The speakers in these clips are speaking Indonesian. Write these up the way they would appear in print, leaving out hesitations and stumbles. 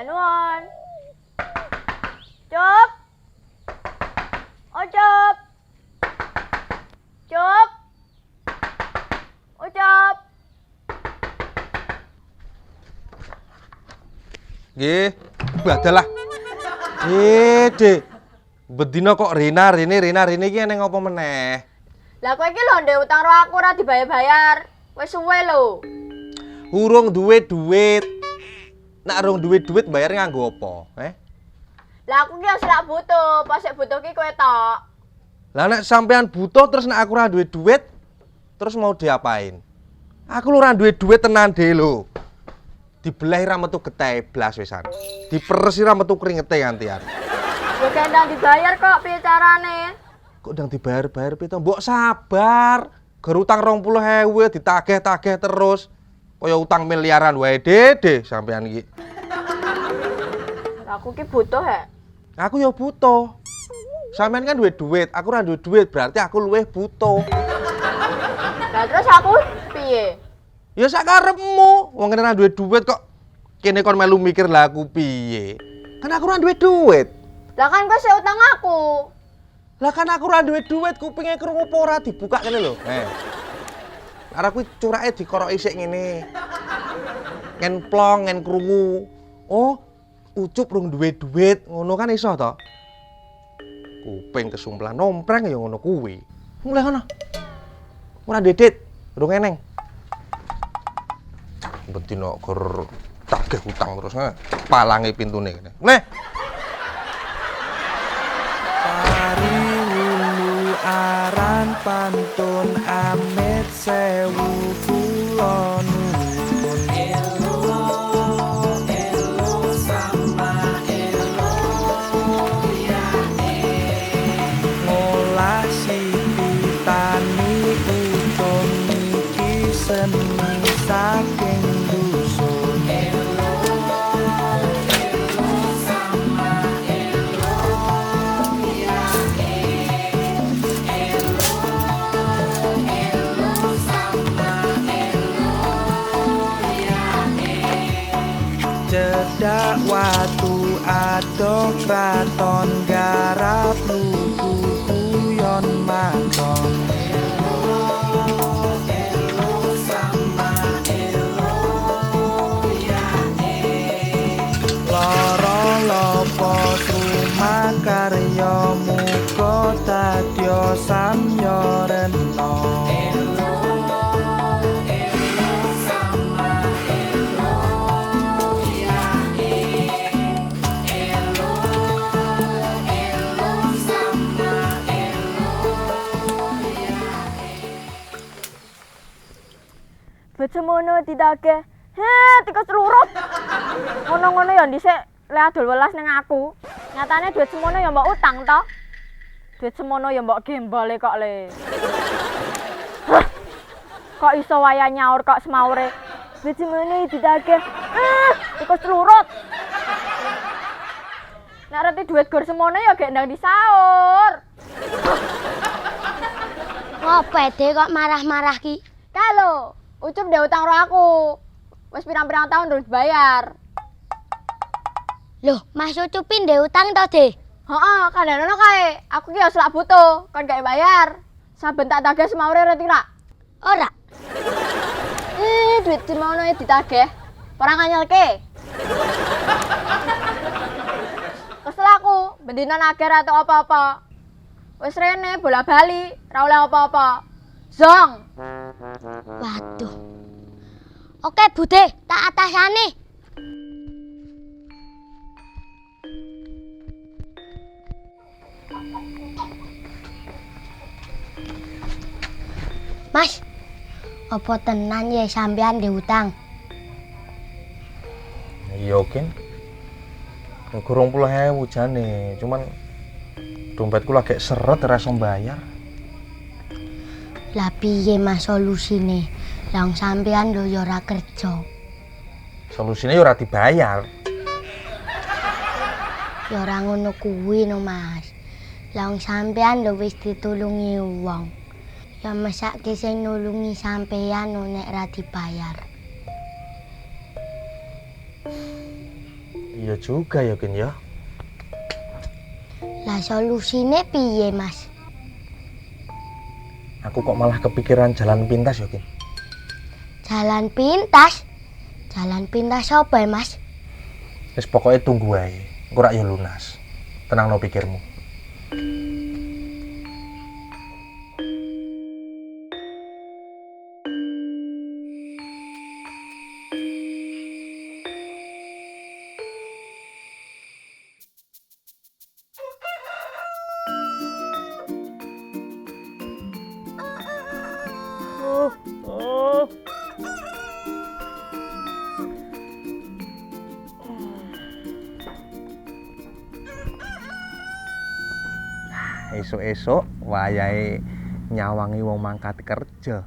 Anuan. Cup. Oh, Cup. Cup. Oh, Cup. Nggih, badalah. Dek. Bedino kok Rina iki ning apa meneh? Lah kowe iki lho ndek utang karo aku ora dibayar-bayar. Wis suwe lho. Urung duwe duit. Nek urung duwe duit bayar nganggo apa? Lah aku ki wis lak butuh, pas sik butuh ki kowe tok. Lah nek sampean butuh terus nek aku ora duwe duit, terus mau diapain? Aku ora duwe duit tenan dhewe lho. Dibelahi ra metu getih blas wisan. Diperesi ra metu kringete gantian. Ya kendang dibayar kok piye carane? Kok ndang dibayar-bayar piye to? Mbok sabar. Ger utang 20.000 ditagih-tagih terus. Kaya utang miliaran wae Dede sampean iki. Aku ki butuh he. Aku ya butuh. Sampean kan duwe duit, aku ora duwe duit, berarti aku luwih butuh. Lah terus aku piye? Ya sakarepmu, wong kene ora duwe duit kok kene kon melu mikir lah aku piye. Kan aku ora duwe duit. Lah kan kowe sik utang aku. Lah kan aku ora duwe duit, kupinge krungu apa ora dibuka kene lho. Arep kuwi curake dikoroki sik ngene. Ngen plong, ngen krungu. Oh, Ucup rung duwe duit, ngono kan iso to? Kuping kesumplan nompreng ya ngono kuwi. Mulai ngono. Ora dedit, rung eneng. Bentino gur tagih utang terus palangi pintune kene. Mulai. Wulu aran pantun amit sewu kula nuwun elo sama elo liyane ngolah siti tani ucul niki seni saking dusun elo sama elo liyane elo sama elo liyane cedak watu ado kraton garap lugu kuyon maton elo sama elo liyane lara lopo sumakarya muga dadya samya rena elo sama elo liyane elo sama elo liyane Bejemono ditagih. Tikus lurut. Ngono-ngono ya dhisik le adol welas ning aku. Nyatane duit semono ya mbok utang to. Duit semono ya mbok gembole kok le. Hah, kok iso waya nyaur kok semaure. Bejemono ditagih. Tikus lurut. Nek reti duit gor semono ya gek ndang disaur. Ngopo de kok marah-marah ki? Kalau Ucup ndek utang karo aku. Wis pirang-pirang tahun terus bayar. Loh, Mas Ucupin ndek utang to, De? Heeh, kandhane kae. Aku ki wis lak butuh, kon gak bayar. Saben tak tagih semaure reti ra. Ora. Duit semono ditagih. Ora nganyelke. Kesel aku, bendina nagih ra tok apa-apa. Wis rene bola-bali, ra oleh apa-apa. Zong. Waduh. Oke, Bude, tak atasane. Mas, apa tenan ya sampean ndek utang? Iya, Kin. 20.000 jane, cuman dompetku lagi seret ora iso mbayar. Lah piye Mas solusine? Lah sampean lho ya ora kerja. Solusine ya ora dibayar. Ya ora ngono kuwi no Mas. Lah sampean lho wis ditulungi wong. Ya mesake sing nulungi sampean nek ra dibayar. Iya juga ya, Kin ya. Lah solusine piye, Mas? Aku kok malah kepikiran jalan pintas ya, Kin. Jalan pintas? Jalan pintas apa ya, Mas? Wis pokoknya tunggu ae. Engko rak yo lunas. Tenangno pikirmu. Esuk-esuk wayahe nyawangi wong mangkat kerja.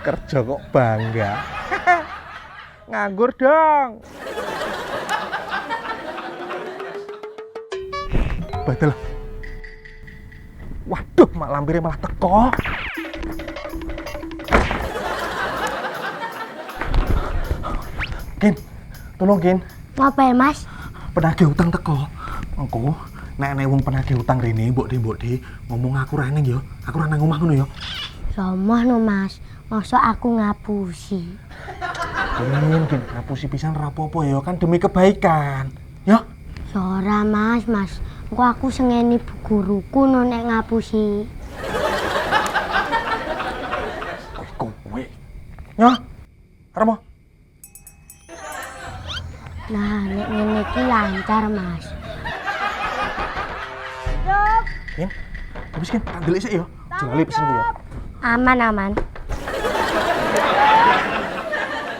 Kerja kok bangga. Nganggur dong. Betul. Waduh, mak lampire malah teko. Kin, tolong Kin. Ngapa ya, Mas? Penagih utang teko. Engko nek wong penagih utang rene mbok de ngomong aku rene ya. Aku ra nang omah ngono ya. Romoh no, Mas. Masa aku ngapusi? Kin, ngapusi pisan ra apa-apa ya, kan demi kebaikan. Ya. Ora, Mas. Engko aku sengeni bu guruku no nek ngapusi. Kowe. Ya. Arep Nah, nek ngene iki lancar, Mas. Kin, habis Kin, tak delik sik ya. Jali pesen ku ya. Aman.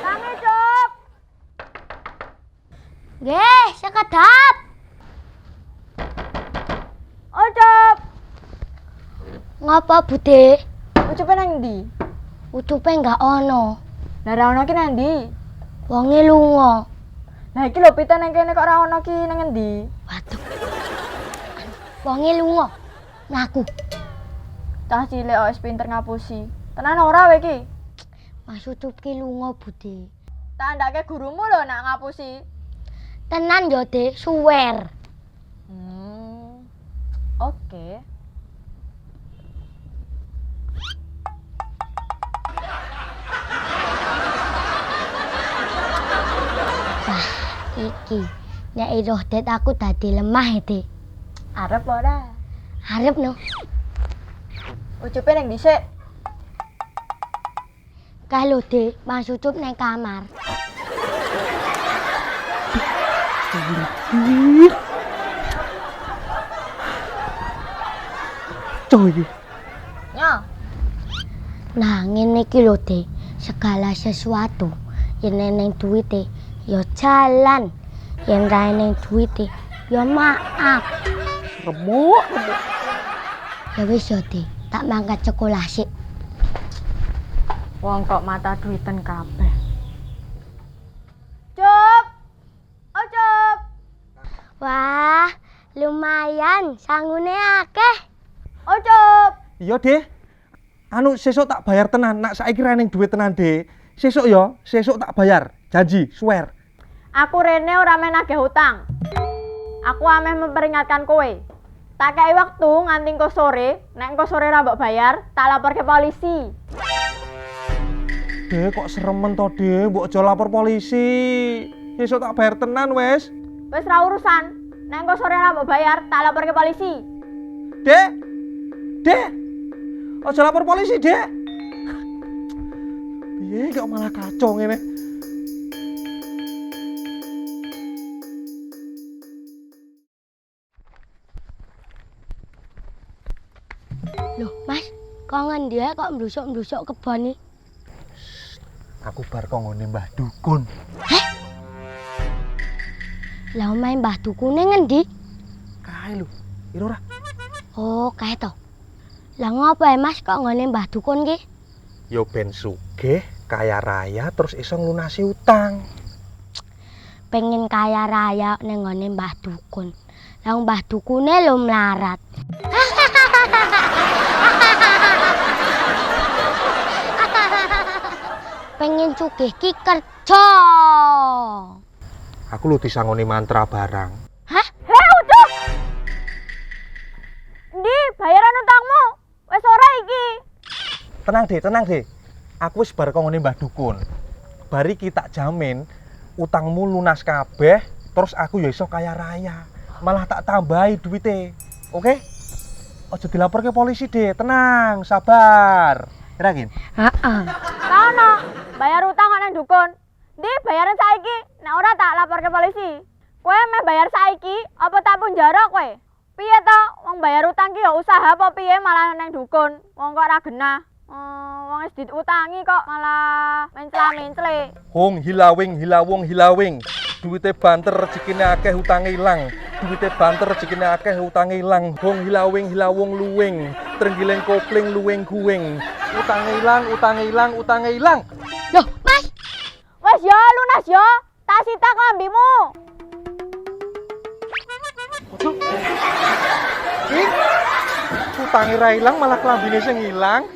Tangi, Cuk. Nggih, sekedap. Oh, Cuk. Ngapa, Bude? Ucupe nang ndi? Utupe enggak ono. Lah ra ono ki nang ndi? Wonge lunga. Lah iki lho pita nang kene kok ra ono ki nang endi? Waduh. Wonge lunga. Ngaku. Cah cilik kok wis pinter ngapusi. Tenan ora kowe iki? Mas Ucup ki lunga, Bude. Tak andake gurumu lho nak ngapusi. Tenan yo, Dik, suwer. Oke. Wah, iki. Nek iroh Det aku dadi lemah, Dik. Arep ora? Arep no. Ucupe nang dhisik. Kalau Dik, Mas Ucup nang kamar. Coy. Nya. Nah, ngene iki lho, Dik. Segala sesuatu yen neng duwite ya jalan. Yen ra neng duwite ya maaf. Remuk. Ya wis yo, Dik. Tak mangkat sekolah sik. Wong kok mata duiten kabeh. Cuk. Oh, Cuk. Wah, lumayan sangune akeh. Oh, Cuk. Iya, Dek. Anu sesuk tak bayar tenan, nak saiki ra ning duit tenan, Dek. Sesuk ya, sesuk tak bayar. Janji, swear. Aku rene ora men nagih hutang. Aku ameh memperingatkan kowe. Tak kei waktu nganti engko sore, nek engko sore ra mbok bayar, tak lapor ke polisi. Dek, kok seremen to, Dek? Mbok aja lapor polisi. Sesuk tak bayar tenan, wes. Wis ra urusan. Nek engko sore ra mbok bayar, tak lapor ke polisi. Dek. Dek. Aja lapor polisi, Dek. Piye kok malah kacau ngene? Loh, Mas, kok ngendi ae kok mblusuk-mblusuk kebon iki? Aku bar kok ngene Mbah Dukun. Lah omahe Mbah Dukune ngendi? Kae lho. Ira ora? Oh, kae to. Lah ngopo Mas kok ngene Mbah Dukun ki? Yo ben sugih, kaya raya terus iso nglunasi utang. Pengen kaya raya ning ngene Mbah Dukun. Lah Mbah Dukune lho mlarat. pengen sugih ki kerja. Aku lu disangoni mantra barang. Hah? Hei, ucuk! Ndi bayaran utangmu? Wis ora iki. Tenang deh. Aku wis bar kongone Mbah Dukun. Bari kita jamin utangmu lunas kabeh, terus aku ya iso kaya raya. Malah tak tambahi duite. Oke? Ojo dilapor ke polisi deh, tenang, sabar. Yakin? Heeh. Kono, bayar utang nang dukun. Ndi bayaran saiki, nek ora tak lapor ke polisi. Kowe meh bayar saiki apa tak punjara kowe? Piye to? Wong bayar utang ki ya usaha apa piye malah nang dukun? Wong kok ora genah. Wong wis diutangi kok malah mencla-mencle. Hong hilawing. Duite banter rezekine akeh utange ilang. Duite banter rezekine akeh utange ilang. Hong hilawing luwing. Trenggileng kopling luwing guwing. Utange ilang. Loh, Mas. Wes yo lunas yo. Tak sita klambimu. Utange ra ilang malah klambine sing ilang.